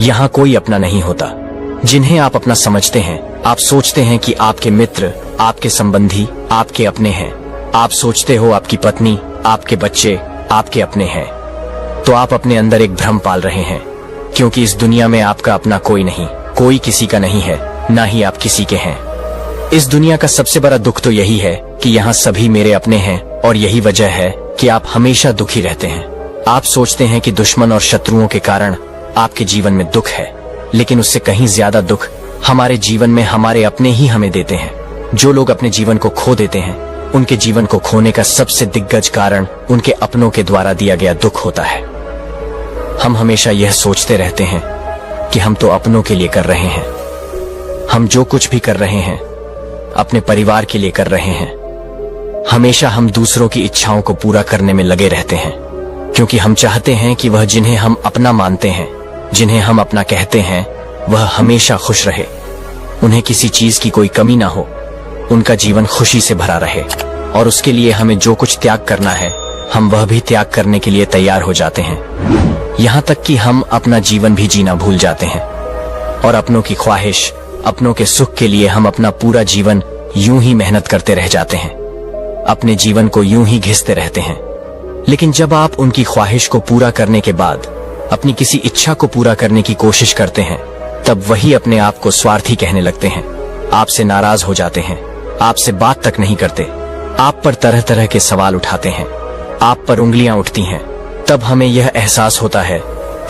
यहाँ कोई अपना नहीं होता। जिन्हें आप अपना समझते हैं, आप सोचते हैं कि आपके मित्र, आपके संबंधी आपके अपने हैं। आप सोचते हो आपकी पत्नी, आपके बच्चे आपके अपने हैं। तो आप अपने अंदर एक भ्रम पाल रहे हैं, क्योंकि इस दुनिया में आपका अपना कोई नहीं, कोई किसी का नहीं है, ना ही आप किसी के हैं। इस दुनिया का सबसे बड़ा दुख तो यही है कि यहाँ सभी मेरे अपने हैं, और यही वजह है कि आप हमेशा दुखी रहते हैं। आप सोचते हैं कि दुश्मन और शत्रुओं के कारण आपके जीवन में दुख है, लेकिन उससे कहीं ज्यादा दुख हमारे जीवन में हमारे अपने ही हमें देते हैं। जो लोग अपने जीवन को खो देते हैं, उनके जीवन को खोने का सबसे दिग्गज कारण उनके अपनों के द्वारा दिया गया दुख होता है। हम हमेशा यह सोचते रहते हैं कि हम तो अपनों के लिए कर रहे हैं। हम जो कुछ भी कर रहे हैं अपने परिवार के लिए कर रहे हैं। हमेशा हम दूसरों की इच्छाओं को पूरा करने में लगे रहते हैं, क्योंकि हम चाहते हैं कि वह जिन्हें हम अपना मानते हैं, जिन्हें हम अपना कहते हैं, वह हमेशा खुश रहे। उन्हें किसी चीज की कोई कमी ना हो, उनका जीवन खुशी से भरा रहे। और उसके लिए हमें जो कुछ त्याग करना है, हम वह भी त्याग करने के लिए तैयार हो जाते हैं। यहाँ तक कि हम अपना जीवन भी जीना भूल जाते हैं, और अपनों की ख्वाहिश, अपनों के सुख के लिए हम अपना पूरा जीवन यूं ही मेहनत करते रह जाते हैं, अपने जीवन को यूं ही घिसते रहते हैं। लेकिन जब आप उनकी ख्वाहिश को पूरा करने के बाद अपनी किसी इच्छा को पूरा करने की कोशिश करते हैं, तब वही अपने आप को स्वार्थी कहने लगते हैं, आपसे नाराज हो जाते हैं, आपसे बात तक नहीं करते, आप पर तरह तरह के सवाल उठाते हैं, आप पर उंगलियां उठती हैं। तब हमें यह एहसास होता है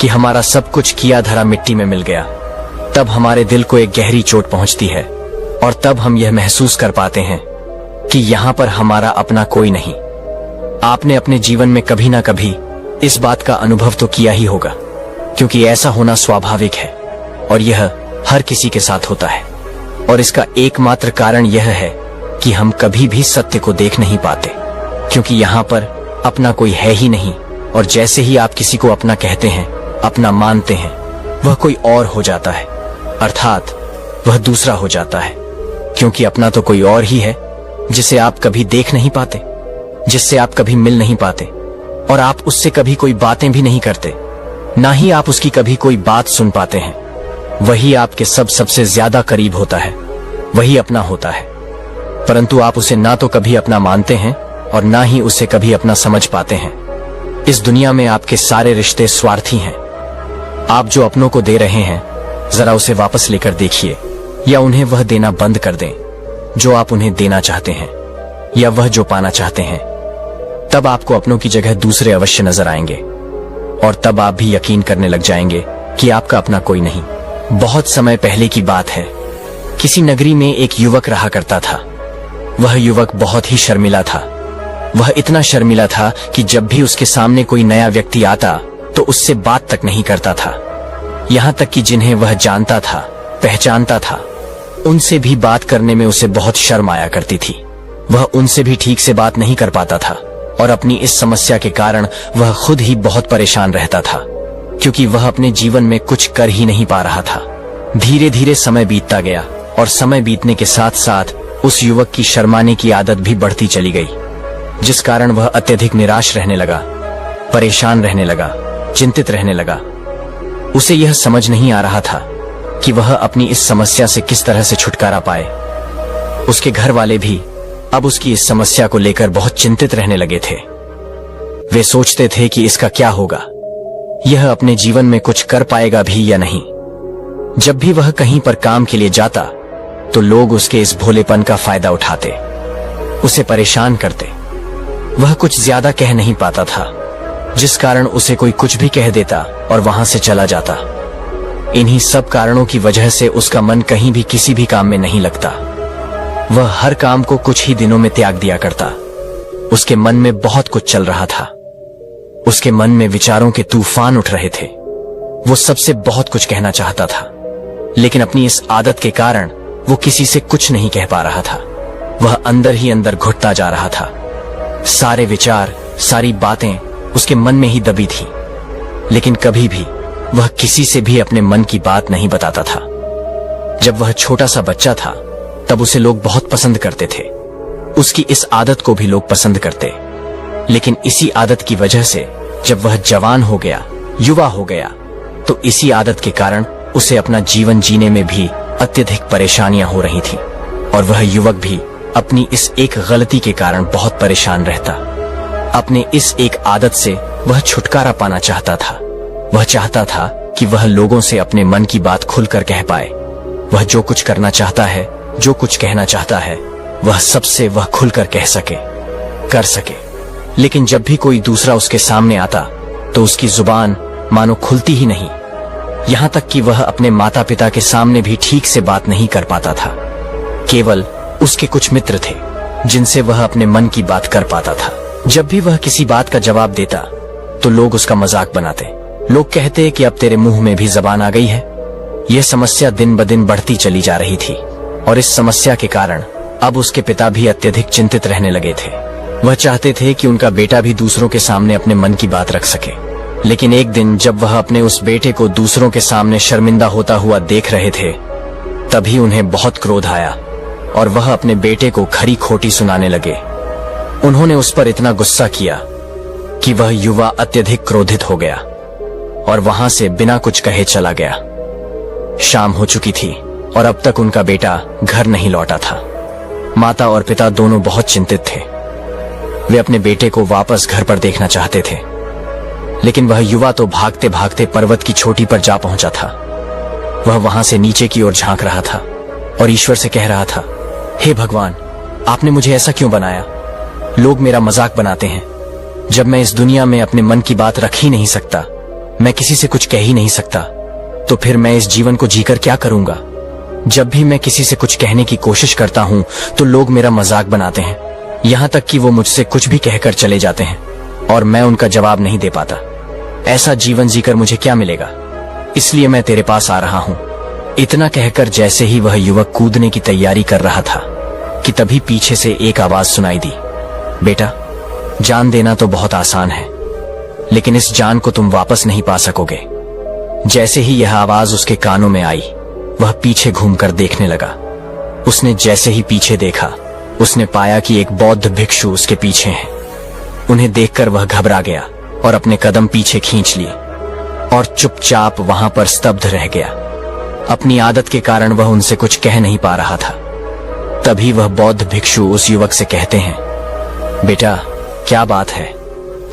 कि हमारा सब कुछ किया धरा मिट्टी में मिल गया। तब हमारे दिल को एक गहरी चोट पहुंचती है, और तब हम यह महसूस कर पाते हैं कि यहाँ पर हमारा अपना कोई नहीं। आपने अपने जीवन में कभी ना कभी इस बात का अनुभव तो किया ही होगा, क्योंकि ऐसा होना स्वाभाविक है, और यह हर किसी के साथ होता है। और इसका एकमात्र कारण यह है कि हम कभी भी सत्य को देख नहीं पाते, क्योंकि यहाँ पर अपना कोई है ही नहीं। और जैसे ही आप किसी को अपना कहते हैं, अपना मानते हैं, वह कोई और हो जाता है, अर्थात वह दूसरा हो जाता है। क्योंकि अपना तो कोई और ही है, जिसे आप कभी देख नहीं पाते, जिससे आप कभी मिल नहीं पाते, और आप उससे कभी कोई बातें भी नहीं करते, ना ही आप उसकी कभी कोई बात सुन पाते हैं। वही आपके सबसे ज्यादा करीब होता है, वही अपना होता है। परंतु आप उसे ना तो कभी अपना मानते हैं, और ना ही उसे कभी अपना समझ पाते हैं। इस दुनिया में आपके सारे रिश्ते स्वार्थी हैं। आप जो अपनों को दे रहे हैं, जरा उसे वापस लेकर देखिए, या उन्हें वह देना बंद कर दें जो आप उन्हें देना चाहते हैं, या वह जो पाना चाहते हैं। तब आपको अपनों की जगह दूसरे अवश्य नजर आएंगे, और तब आप भी यकीन करने लग जाएंगे कि आपका अपना कोई नहीं। बहुत समय पहले की बात है, किसी नगरी में एक युवक रहा करता था। वह युवक बहुत ही शर्मिला था। वह इतना शर्मिला था कि जब भी उसके सामने कोई नया व्यक्ति आता तो उससे बात तक नहीं करता था। यहाँ तक कि जिन्हें वह जानता था, पहचानता था, उनसे भी बात करने में उसे बहुत शर्म आया करती थी। वह उनसे भी ठीक से बात नहीं कर पाता था, और अपनी इस समस्या के कारण वह खुद ही बहुत परेशान रहता था, क्योंकि वह अपने जीवन में कुछ कर ही नहीं पा रहा था। धीरे धीरे समय बीतता गया, और समय बीतने के साथ साथ उस युवक की शर्माने की आदत भी बढ़ती चली गई, जिस कारण वह अत्यधिक निराश रहने लगा, परेशान रहने लगा, चिंतित रहने लगा। उसे यह समझ नहीं आ रहा था कि वह अपनी इस समस्या से किस तरह से छुटकारा पाए। उसके घर वाले भी अब उसकी इस समस्या को लेकर बहुत चिंतित रहने लगे थे। वे सोचते थे कि इसका क्या होगा, यह अपने जीवन में कुछ कर पाएगा भी या नहीं। जब भी वह कहीं पर काम के लिए जाता तो लोग उसके इस भोलेपन का फायदा उठाते, उसे परेशान करते। वह कुछ ज्यादा कह नहीं पाता था, जिस कारण उसे कोई कुछ भी कह देता और वहां से चला जाता। इन्हीं सब कारणों की वजह से उसका मन कहीं भी किसी भी काम में नहीं लगता। वह हर काम को कुछ ही दिनों में त्याग दिया करता। उसके मन में बहुत कुछ चल रहा था। उसके मन में विचारों के तूफान उठ रहे थे। वो सबसे बहुत कुछ कहना चाहता था, लेकिन अपनी इस आदत के कारण वो किसी से कुछ नहीं कह पा रहा था। वह अंदर ही अंदर घुटता जा रहा था। सारे विचार, सारी बातें उसके मन में ही दबी थी, लेकिन कभी भी वह किसी से भी अपने मन की बात नहीं बताता था। जब वह छोटा सा बच्चा था तब उसे लोग बहुत पसंद करते थे। उसकी इस आदत को भी लोग पसंद करते, लेकिन इसी आदत की वजह से जब वह जवान हो गया, युवा हो गया, तो इसी आदत के कारण उसे अपना जीवन जीने में भी अत्यधिक परेशानियां हो रही थी और वह युवक भी अपनी इस एक गलती के कारण बहुत परेशान रहता। अपने इस एक आदत से वह छुटकारा पाना चाहता था। वह चाहता था कि वह लोगों से अपने मन की बात खुलकर कह पाए। वह जो कुछ करना चाहता है, जो कुछ कहना चाहता है, वह सबसे वह खुलकर कह सके, कर सके। लेकिन जब भी कोई दूसरा उसके सामने आता तो उसकी जुबान मानो खुलती ही नहीं। यहाँ तक कि वह अपने माता पिता के सामने भी ठीक से बात नहीं कर पाता था। केवल उसके कुछ मित्र थे जिनसे वह अपने मन की बात कर पाता था। जब भी वह किसी बात का जवाब देता तो लोग उसका मजाक बनाते। लोग कहते कि अब तेरे मुंह में भी जबान आ गई है। यह समस्या दिन ब दिन बढ़ती चली जा रही थी और इस समस्या के कारण अब उसके पिता भी अत्यधिक चिंतित रहने लगे थे। वह चाहते थे कि उनका बेटा भी दूसरों के सामने अपने मन की बात रख सके। लेकिन एक दिन जब वह अपने उस बेटे को दूसरों के सामने शर्मिंदा होता हुआ देख रहे थे, तभी उन्हें बहुत क्रोध आया और वह अपने बेटे को खरी खोटी सुनाने लगे। उन्होंने उस पर इतना गुस्सा किया कि वह युवा अत्यधिक क्रोधित हो गया और वहां से बिना कुछ कहे चला गया। शाम हो चुकी थी और अब तक उनका बेटा घर नहीं लौटा था। माता और पिता दोनों बहुत चिंतित थे। वे अपने बेटे को वापस घर पर देखना चाहते थे, लेकिन वह युवा तो भागते भागते पर्वत की चोटी पर जा पहुंचा था। वह वहां से नीचे की ओर झांक रहा था और ईश्वर से कह रहा था, हे भगवान, आपने मुझे ऐसा क्यों बनाया? लोग मेरा मजाक बनाते हैं। जब मैं इस दुनिया में अपने मन की बात रख ही नहीं सकता, मैं किसी से कुछ कह ही नहीं सकता, तो फिर मैं इस जीवन को जीकर क्या करूंगा? जब भी मैं किसी से कुछ कहने की कोशिश करता हूं तो लोग मेरा मजाक बनाते हैं। यहाँ तक कि वो मुझसे कुछ भी कहकर चले जाते हैं और मैं उनका जवाब नहीं दे पाता। ऐसा जीवन जीकर मुझे क्या मिलेगा? इसलिए मैं तेरे पास आ रहा हूं। इतना कहकर जैसे ही वह युवक कूदने की तैयारी कर रहा था कि तभी पीछे से एक आवाज सुनाई दी, बेटा, जान देना तो बहुत आसान है, लेकिन इस जान को तुम वापस नहीं पा सकोगे। जैसे ही यह आवाज उसके कानों में आई, वह पीछे घूमकर देखने लगा। उसने जैसे ही पीछे देखा, उसने पाया कि एक बौद्ध भिक्षु उसके पीछे हैं। उन्हें देखकर वह घबरा गया और अपने कदम पीछे खींच लिए और चुपचाप वहां पर स्तब्ध रह गया। अपनी आदत के कारण वह उनसे कुछ कह नहीं पा रहा था। तभी वह बौद्ध भिक्षु उस युवक से कहते हैं, बेटा, क्या बात है?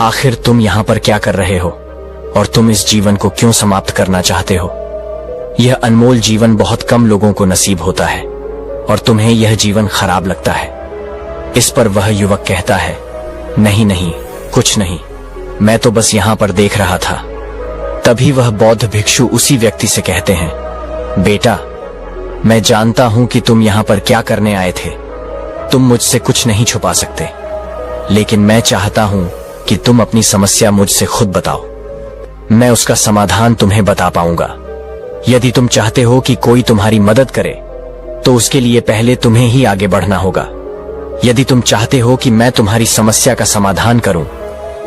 आखिर तुम यहाँ पर क्या कर रहे हो और तुम इस जीवन को क्यों समाप्त करना चाहते हो? यह अनमोल जीवन बहुत कम लोगों को नसीब होता है और तुम्हें यह जीवन खराब लगता है। इस पर वह युवक कहता है, नहीं नहीं, कुछ नहीं, मैं तो बस यहाँ पर देख रहा था। तभी वह बौद्ध भिक्षु उसी व्यक्ति से कहते हैं, बेटा, मैं जानता हूं कि तुम यहाँ पर क्या करने आए थे। तुम मुझसे कुछ नहीं छुपा सकते, लेकिन मैं चाहता हूं कि तुम अपनी समस्या मुझसे खुद बताओ। मैं उसका समाधान तुम्हें बता पाऊंगा। यदि तुम चाहते हो कि कोई तुम्हारी मदद करे, तो उसके लिए पहले तुम्हें ही आगे बढ़ना होगा। यदि तुम चाहते हो कि मैं तुम्हारी समस्या का समाधान करूं,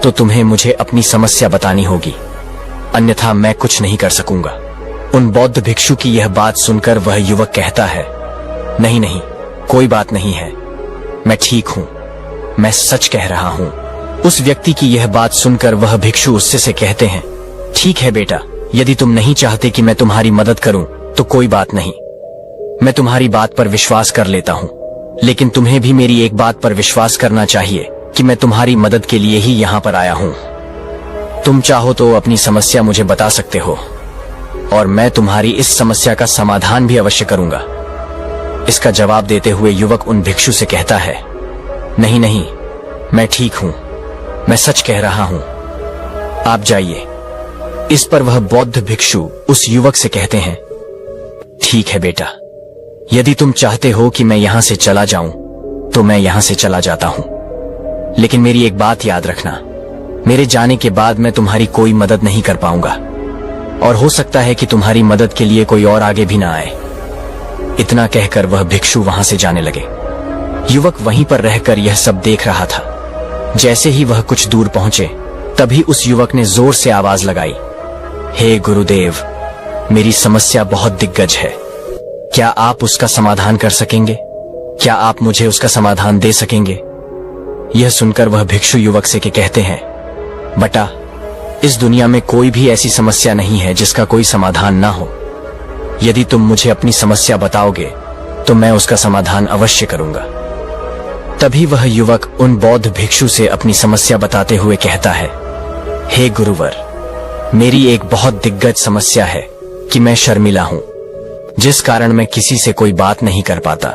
तो तुम्हें मुझे अपनी समस्या बतानी होगी, अन्यथा मैं कुछ नहीं कर सकूंगा। उन बौद्ध भिक्षु की यह बात सुनकर वह युवक कहता है, नहीं नहीं, कोई बात नहीं है, मैं ठीक हूं, मैं सच कह रहा हूं। उस व्यक्ति की यह बात सुनकर वह भिक्षु उससे से कहते हैं, ठीक है बेटा, यदि तुम नहीं चाहते कि मैं तुम्हारी मदद करूं तो कोई बात नहीं, मैं तुम्हारी बात पर विश्वास कर लेता हूं। लेकिन तुम्हें भी मेरी एक बात पर विश्वास करना चाहिए कि मैं तुम्हारी मदद के लिए ही यहाँ पर आया हूं। तुम चाहो तो अपनी समस्या मुझे बता सकते हो और मैं तुम्हारी इस समस्या का समाधान भी अवश्य करूंगा। इसका जवाब देते हुए युवक उन भिक्षु से कहता है, नहीं नहीं, मैं ठीक हूं, मैं सच कह रहा हूं, आप जाइए। इस पर वह बौद्ध भिक्षु उस युवक से कहते हैं, ठीक है बेटा, यदि तुम चाहते हो कि मैं यहां से चला जाऊं तो मैं यहां से चला जाता हूं, लेकिन मेरी एक बात याद रखना, मेरे जाने के बाद मैं तुम्हारी कोई मदद नहीं कर पाऊंगा और हो सकता है कि तुम्हारी मदद के लिए कोई और आगे भी ना आए। इतना कहकर वह भिक्षु वहां से जाने लगे। युवक वहीं पर रहकर यह सब देख रहा था। जैसे ही वह कुछ दूर पहुंचे, तभी उस युवक ने जोर से आवाज लगाई, हे गुरुदेव, मेरी समस्या बहुत दिग्गज है, क्या आप उसका समाधान कर सकेंगे? क्या आप मुझे उसका समाधान दे सकेंगे? यह सुनकर वह भिक्षु युवक से के कहते हैं, बेटा, इस दुनिया में कोई भी ऐसी समस्या नहीं है जिसका कोई समाधान ना हो। यदि तुम मुझे अपनी समस्या बताओगे तो मैं उसका समाधान अवश्य करूंगा। तभी वह युवक उन बौद्ध भिक्षु से अपनी समस्या बताते हुए कहता है, हे गुरुवर, मेरी एक बहुत दिग्गज समस्या है कि मैं शर्मिला हूं, जिस कारण मैं किसी से कोई बात नहीं कर पाता।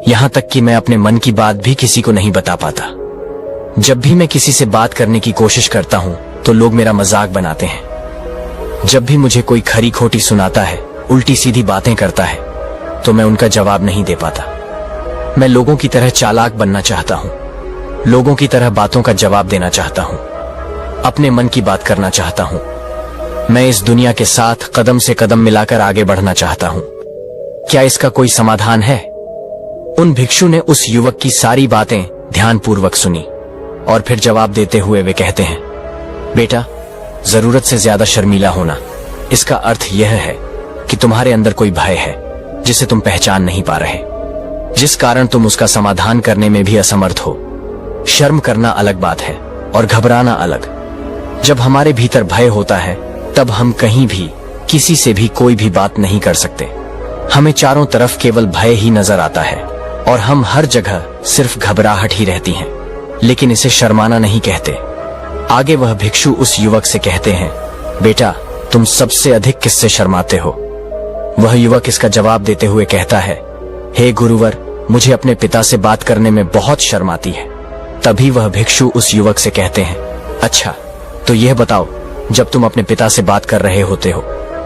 यहां तक कि मैं अपने मन की बात भी किसी को नहीं बता पाता। जब भी मैं किसी से बात करने की कोशिश करता हूं तो लोग मेरा मजाक बनाते हैं। जब भी मुझे कोई खरी खोटी सुनाता है, उल्टी सीधी बातें करता है, तो मैं उनका जवाब नहीं दे पाता। मैं लोगों की तरह चालाक बनना चाहता हूं, लोगों की तरह बातों का जवाब देना चाहता हूं, अपने मन की बात करना चाहता हूं। मैं इस दुनिया के साथ कदम से कदम मिलाकर आगे बढ़ना चाहता हूं। क्या इसका कोई समाधान है? उन भिक्षु ने उस युवक की सारी बातें ध्यानपूर्वक सुनी और फिर जवाब देते हुए वे कहते हैं, बेटा, जरूरत से ज्यादा शर्मीला होना, इसका अर्थ यह है कि तुम्हारे अंदर कोई भय है जिसे तुम पहचान नहीं पा रहे, जिस कारण तुम उसका समाधान करने में भी असमर्थ हो। शर्म करना अलग बात है और घबराना अलग। जब हमारे भीतर भय होता है तब हम कहीं भी किसी से भी कोई भी बात नहीं कर सकते। हमें चारों तरफ केवल भय ही नजर आता है और हम हर जगह सिर्फ घबराहट ही रहती हैं, लेकिन इसे शर्माना नहीं कहते। आगे वह भिक्षु उस युवक से कहते हैं, बेटा, तुम सबसे अधिक किससे शर्माते हो? वह युवक इसका जवाब देते हुए कहता है, हे गुरुवर, मुझे अपने पिता से बात करने में बहुत शर्म आती है। तभी वह भिक्षु उस युवक से कहते हैं, अच्छा, तो यह बताओ, जब तुम अपने पिता से बात कर रहे होते हो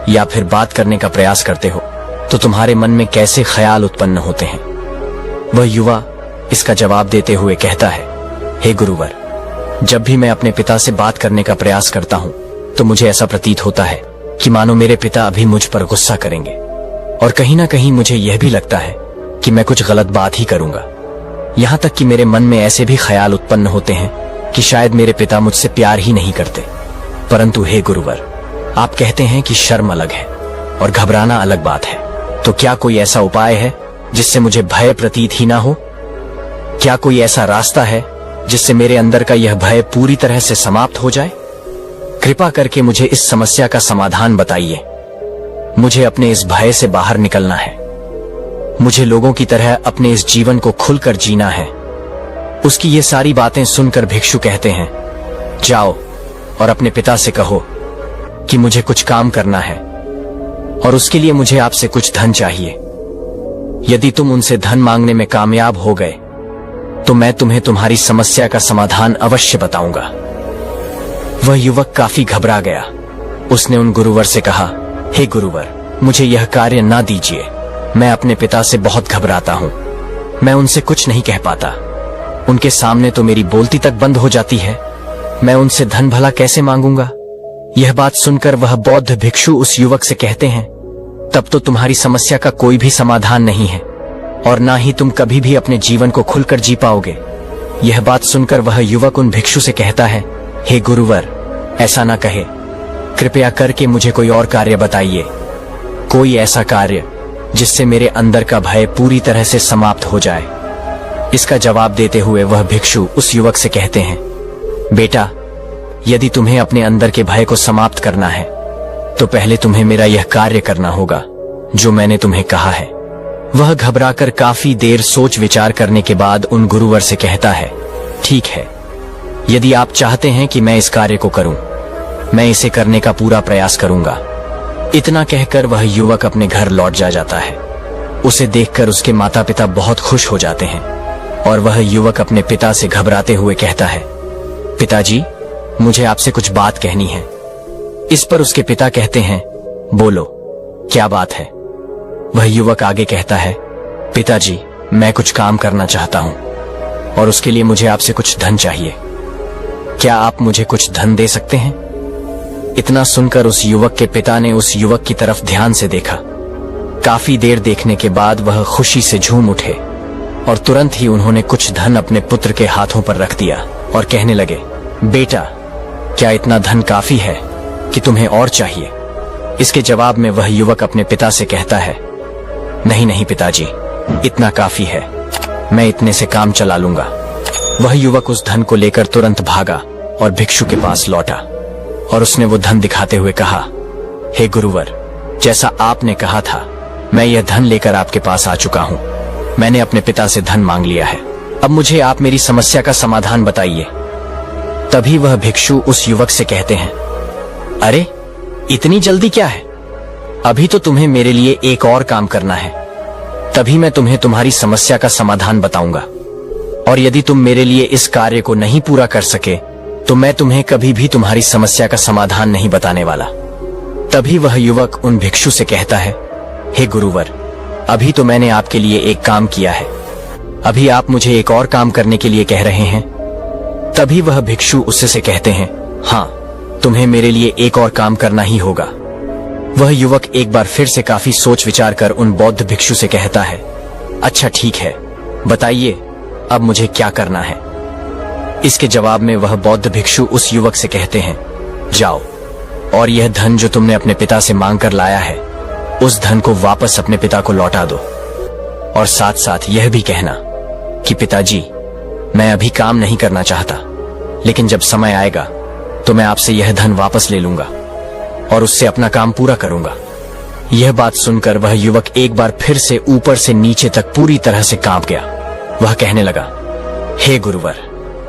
या फिर बात करने का प्रयास करते हो तो तुम्हारे मन में कैसे ख्याल उत्पन्न होते हैं? वह युवा इसका जवाब देते हुए कहता है, हे गुरुवर, जब भी मैं अपने पिता से बात करने का प्रयास करता हूं तो मुझे ऐसा प्रतीत होता है कि मानो मेरे पिता अभी मुझ पर गुस्सा करेंगे, और कहीं ना कहीं मुझे यह भी लगता है कि मैं कुछ गलत बात ही करूंगा। यहां तक कि मेरे मन में ऐसे भी ख्याल उत्पन्न होते हैं कि शायद मेरे पिता मुझसे प्यार ही नहीं करते। परंतु हे गुरुवर, आप कहते हैं कि शर्म अलग है और घबराना अलग बात है, तो क्या कोई ऐसा उपाय है जिससे मुझे भय प्रतीत ही ना हो? क्या कोई ऐसा रास्ता है जिससे मेरे अंदर का यह भय पूरी तरह से समाप्त हो जाए? कृपा करके मुझे इस समस्या का समाधान बताइए। मुझे अपने इस भय से बाहर निकलना है। मुझे लोगों की तरह अपने इस जीवन को खुलकर जीना है। उसकी ये सारी बातें सुनकर भिक्षु कहते हैं, जाओ और अपने पिता से कहो कि मुझे कुछ काम करना है और उसके लिए मुझे आपसे कुछ धन चाहिए। यदि तुम उनसे धन मांगने में कामयाब हो गए तो मैं तुम्हें तुम्हारी समस्या का समाधान अवश्य बताऊंगा। वह युवक काफी घबरा गया। उसने उन गुरुवर से कहा, हे गुरुवर, मुझे यह कार्य ना दीजिए। मैं अपने पिता से बहुत घबराता हूं। मैं उनसे कुछ नहीं कह पाता। उनके सामने तो मेरी बोलती तक बंद हो जाती है। मैं उनसे धन भला कैसे मांगूंगा? यह बात सुनकर वह बौद्ध भिक्षु उस युवक से कहते हैं, तब तो तुम्हारी समस्या का कोई भी समाधान नहीं है और ना ही तुम कभी भी अपने जीवन को खुलकर जी पाओगे। यह बात सुनकर वह युवक उन भिक्षु से कहता है, हे गुरुवर, ऐसा ना कहे। कृपया करके मुझे कोई और कार्य बताइए, कोई ऐसा कार्य जिससे मेरे अंदर का भय पूरी तरह से समाप्त हो जाए। इसका जवाब देते हुए वह भिक्षु उस युवक से कहते हैं, बेटा, यदि तुम्हें अपने अंदर के भय को समाप्त करना है तो पहले तुम्हें मेरा यह कार्य करना होगा जो मैंने तुम्हें कहा है। वह घबराकर काफी देर सोच विचार करने के बाद उन गुरुवर से कहता है, ठीक है, यदि आप चाहते हैं कि मैं इस कार्य को करूं, मैं इसे करने का पूरा प्रयास करूंगा। इतना कहकर वह युवक अपने घर लौट जाता है। उसे देखकर उसके माता पिता बहुत खुश हो जाते हैं और वह युवक अपने पिता से घबराते हुए कहता है, पिताजी, मुझे आपसे कुछ बात कहनी है। इस पर उसके पिता कहते हैं, बोलो, क्या बात है? वह युवक आगे कहता है, पिताजी, मैं कुछ काम करना चाहता हूं और उसके लिए मुझे आपसे कुछ धन चाहिए। क्या आप मुझे कुछ धन दे सकते हैं? इतना सुनकर उस युवक के पिता ने उस युवक की तरफ ध्यान से देखा। काफी देर देखने के बाद वह खुशी से झूम उठे और तुरंत ही उन्होंने कुछ धन अपने पुत्र के हाथों पर रख दिया और कहने लगे, बेटा, क्या इतना धन काफी है कि तुम्हें और चाहिए? इसके जवाब में वह युवक अपने पिता से कहता है, नहीं नहीं पिताजी, इतना काफी है, मैं इतने से काम चला लूंगा। वह युवक उस धन को लेकर तुरंत भागा और भिक्षु के पास लौटा। और उसने वो धन दिखाते हुए कहा, हे गुरुवर, जैसा आपने कहा था, मैं यह धन लेकर आपके पास आ चुका हूँ। मैंने अपने पिता से धन मांग लिया है। अब मुझे आप मेरी समस्या का समाधान बताइए। तभी वह भिक्षु उस युवक से कहते हैं, अरे इतनी जल्दी क्या है? अभी तो तुम्हें मेरे लिए एक और काम करना है, तभी मैं तुम्हें तुम्हारी समस्या का समाधान बताऊंगा। और यदि तुम मेरे लिए इस कार्य को नहीं पूरा कर सके तो मैं तुम्हें कभी भी तुम्हारी समस्या का समाधान नहीं बताने वाला। तभी वह युवक उन भिक्षु से कहता है, हे गुरुवर, अभी तो मैंने आपके लिए एक काम किया है, अभी आप मुझे एक और काम करने के लिए कह रहे हैं? तभी वह भिक्षु उससे से कहते हैं, हाँ, तुम्हें मेरे लिए एक और काम करना ही होगा। वह युवक एक बार फिर से काफी सोच विचार कर उन बौद्ध भिक्षु से कहता है, अच्छा ठीक है, बताइए अब मुझे क्या करना है? इसके जवाब में वह बौद्ध भिक्षु उस युवक से कहते हैं, जाओ और यह धन जो तुमने अपने पिता से मांग कर लाया है, उस धन को वापस अपने पिता को लौटा दो। और साथ साथ यह भी कहना कि पिताजी, मैं अभी काम नहीं करना चाहता, लेकिन जब समय आएगा तो मैं आपसे यह धन वापस ले लूंगा और उससे अपना काम पूरा करूंगा। यह बात सुनकर वह युवक एक बार फिर से ऊपर से नीचे तक पूरी तरह से कांप गया। वह कहने लगा, हे गुरुवर,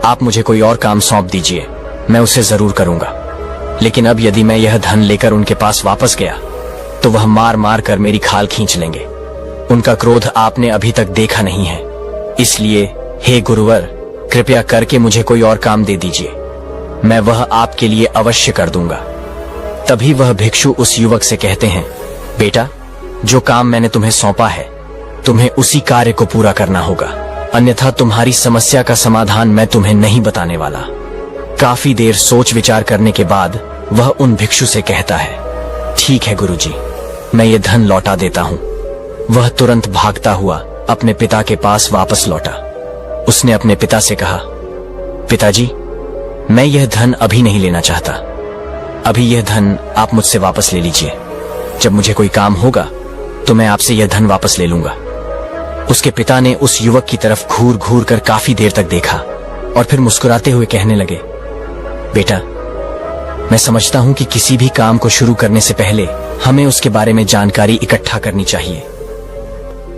आप मुझे कोई और काम सौंप दीजिए, मैं उसे जरूर करूंगा। लेकिन अब यदि मैं यह धन लेकर उनके पास वापस गया तो वह मार मार कर मेरी खाल खींच लेंगे। उनका क्रोध आपने अभी तक देखा नहीं है, इसलिए हे गुरुवर, कृपया करके मुझे कोई और काम दे दीजिए, मैं वह आपके लिए अवश्य कर दूंगा। तभी वह भिक्षु उस युवक से कहते हैं, बेटा, जो काम मैंने तुम्हें सौंपा है, तुम्हें उसी कार्य को पूरा करना होगा, अन्यथा तुम्हारी समस्या का समाधान मैं तुम्हें नहीं बताने वाला। काफी देर सोच विचार करने के बाद वह उन भिक्षु से कहता है, ठीक है गुरुजी, मैं ये धन लौटा देता हूँ। वह तुरंत भागता हुआ अपने पिता के पास वापस लौटा। उसने अपने पिता से कहा, पिताजी, मैं यह धन अभी नहीं लेना चाहता, अभी यह धन आप मुझसे वापस ले लीजिए। जब मुझे कोई काम होगा तो मैं आपसे यह धन वापस ले लूंगा। उसके पिता ने उस युवक की तरफ घूर घूर कर काफी देर तक देखा और फिर मुस्कुराते हुए कहने लगे, बेटा, मैं समझता हूं कि किसी भी काम को शुरू करने से पहले हमें उसके बारे में जानकारी इकट्ठा करनी चाहिए।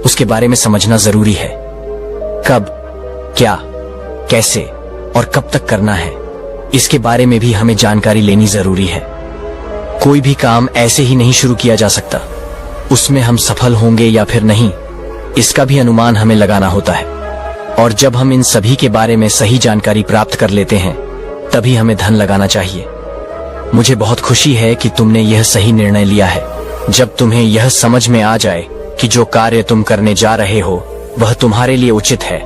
उसके बारे में समझना जरूरी है। कब, क्या, कैसे और कब तक करना है, इसके बारे में भी हमें जानकारी लेनी जरूरी है। कोई भी काम ऐसे ही नहीं शुरू किया जा सकता, उसमें हम सफल होंगे या फिर नहीं, इसका भी अनुमान हमें लगाना होता है। और जब हम इन सभी के बारे में सही जानकारी प्राप्त कर लेते हैं, तभी हमें धन लगाना चाहिए। मुझे बहुत खुशी है कि तुमने यह सही निर्णय लिया है। जब तुम्हें यह समझ में आ जाए कि जो कार्य तुम करने जा रहे हो वह तुम्हारे लिए उचित है,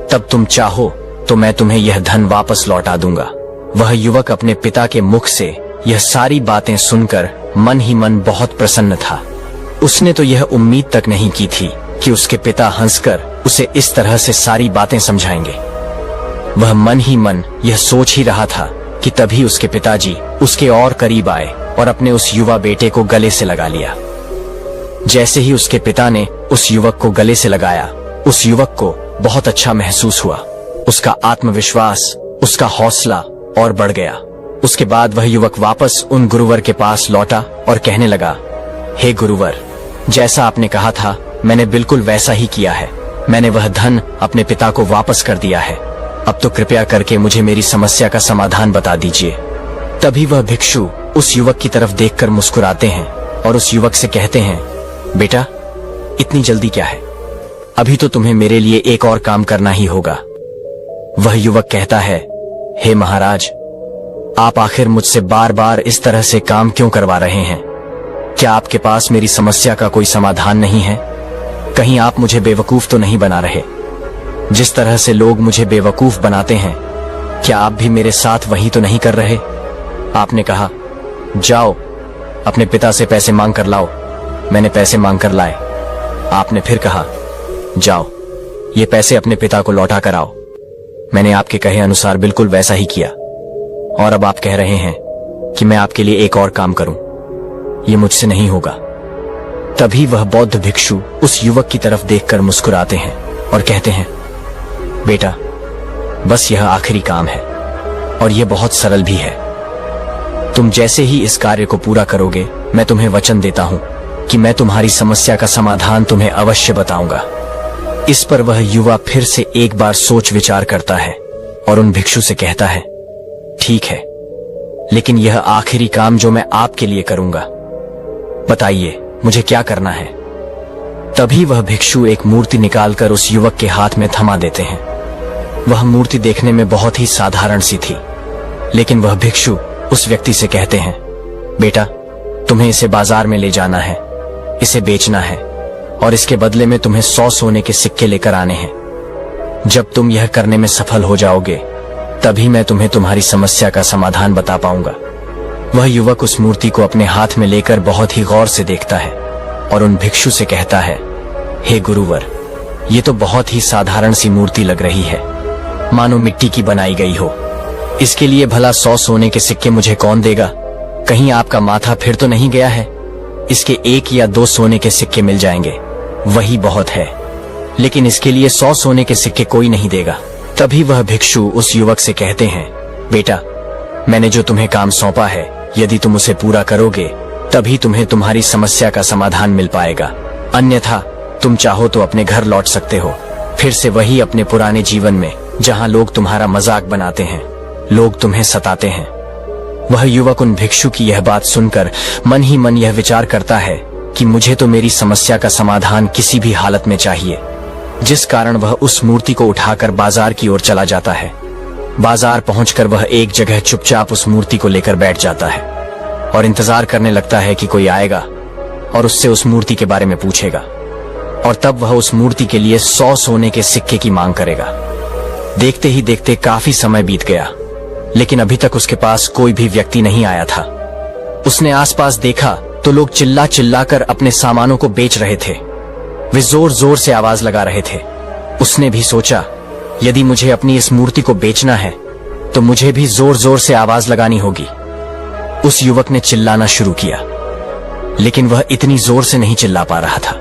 तब तुम चाहो तो मैं तुम्हें यह धन वापस लौटा दूंगा। वह युवक अपने पिता के मुख से यह सारी बातें सुनकर मन ही मन बहुत प्रसन्न था। उसने तो यह उम्मीद तक नहीं की थी कि उसके पिता हंसकर उसे इस तरह से सारी बातें समझाएंगे। वह मन ही मन यह सोच ही रहा था कि तभी उसके पिताजी उसके और करीब आए और अपने उस युवा बेटे को गले से लगा लिया। जैसे ही उसके पिता ने उस युवक को गले से लगाया, उस युवक को बहुत अच्छा महसूस हुआ। उसका आत्मविश्वास, उसका हौसला और बढ़ गया। उसके बाद वह युवक वापस उन गुरुवर के पास लौटा और कहने लगा, हे गुरुवर, जैसा आपने कहा था मैंने बिल्कुल वैसा ही किया है। मैंने वह धन अपने पिता को वापस कर दिया है। अब तो कृपया करके मुझे मेरी समस्या का समाधान बता दीजिए। तभी वह भिक्षु उस युवक की तरफ देखकर मुस्कुराते हैं और उस युवक से कहते हैं, बेटा, इतनी जल्दी क्या है, अभी तो तुम्हें मेरे लिए एक और काम करना ही होगा। वह युवक कहता है, हे महाराज, आप आखिर मुझसे बार बार इस तरह से काम क्यों करवा रहे हैं? क्या आपके पास मेरी समस्या का कोई समाधान नहीं है? कहीं आप मुझे बेवकूफ तो नहीं बना रहे? जिस तरह से लोग मुझे बेवकूफ बनाते हैं, क्या आप भी मेरे साथ वही तो नहीं कर रहे? आपने कहा, जाओ अपने पिता से पैसे मांग कर लाओ। मैंने पैसे मांग कर लाए। आपने फिर कहा, जाओ ये पैसे अपने पिता को लौटा कर आओ। मैंने आपके कहे अनुसार बिल्कुल वैसा ही किया। और अब आप कह रहे हैं कि मैं आपके लिए एक और काम करूं। ये मुझसे नहीं होगा। तभी वह बौद्ध भिक्षु उस युवक की तरफ देखकर मुस्कुराते हैं और कहते हैं, बेटा, बस यह आखिरी काम है और यह बहुत सरल भी है। तुम जैसे ही इस कार्य को पूरा करोगे, मैं तुम्हें वचन देता हूँ कि मैं तुम्हारी समस्या का समाधान तुम्हें अवश्य बताऊंगा। इस पर वह युवा फिर से एक बार सोच विचार करता है और उन भिक्षु से कहता है, ठीक है, लेकिन यह आखिरी काम जो मैं आपके लिए करूंगा, बताइए मुझे क्या करना है। तभी वह भिक्षु एक मूर्ति निकालकर उस युवक के हाथ में थमा देते हैं। वह मूर्ति देखने में बहुत ही साधारण सी थी, लेकिन वह भिक्षु उस व्यक्ति से कहते हैं, बेटा, तुम्हें इसे बाजार में ले जाना है, इसे बेचना है और इसके बदले में तुम्हें 100 सोने के सिक्के लेकर आने हैं। जब तुम यह करने में सफल हो जाओगे, तभी मैं तुम्हें तुम्हारी समस्या का समाधान बता पाऊंगा। वह युवक उस मूर्ति को अपने हाथ में लेकर बहुत ही गौर से देखता है और उन भिक्षु से कहता है, हे गुरुवर, ये तो बहुत ही साधारण सी मूर्ति लग रही है, मानो मिट्टी की बनाई गई हो। इसके लिए भला 100 सोने के सिक्के मुझे कौन देगा? कहीं आपका माथा फिर तो नहीं गया है? इसके 1 या 2 सोने के सिक्के मिल जाएंगे, वही बहुत है, लेकिन इसके लिए 100 सोने के सिक्के कोई नहीं देगा। तभी वह भिक्षु उस युवक से कहते हैं, बेटा, मैंने जो तुम्हें काम सौंपा है, यदि तुम उसे पूरा करोगे तभी तुम्हें तुम्हारी समस्या का समाधान मिल पाएगा, अन्यथा तुम चाहो तो अपने घर लौट सकते हो, फिर से वही अपने पुराने जीवन में, जहां लोग तुम्हारा मजाक बनाते हैं, लोग तुम्हें सताते हैं। वह युवक उन भिक्षु की यह बात सुनकर मन ही मन यह विचार करता है कि मुझे तो मेरी समस्या का समाधान किसी भी हालत में चाहिए, जिस कारण वह उस मूर्ति को उठाकर बाजार की ओर चला जाता है। बाजार पहुंचकर वह एक जगह चुपचाप उस मूर्ति को लेकर बैठ जाता है और इंतजार करने लगता है कि कोई आएगा और उससे उस मूर्ति के बारे में पूछेगा, और तब वह उस मूर्ति के लिए 100 सोने के सिक्के की मांग करेगा। देखते ही देखते काफी समय बीत गया, लेकिन अभी तक उसके पास कोई भी व्यक्ति नहीं आया था। उसने आसपास देखा तो लोग चिल्ला चिल्लाकर अपने सामानों को बेच रहे थे। वे जोर जोर से आवाज लगा रहे थे। उसने भी सोचा, यदि मुझे अपनी इस मूर्ति को बेचना है तो मुझे भी जोर जोर से आवाज लगानी होगी। उस युवक ने चिल्लाना शुरू किया, लेकिन वह इतनी जोर से नहीं चिल्ला पा रहा था।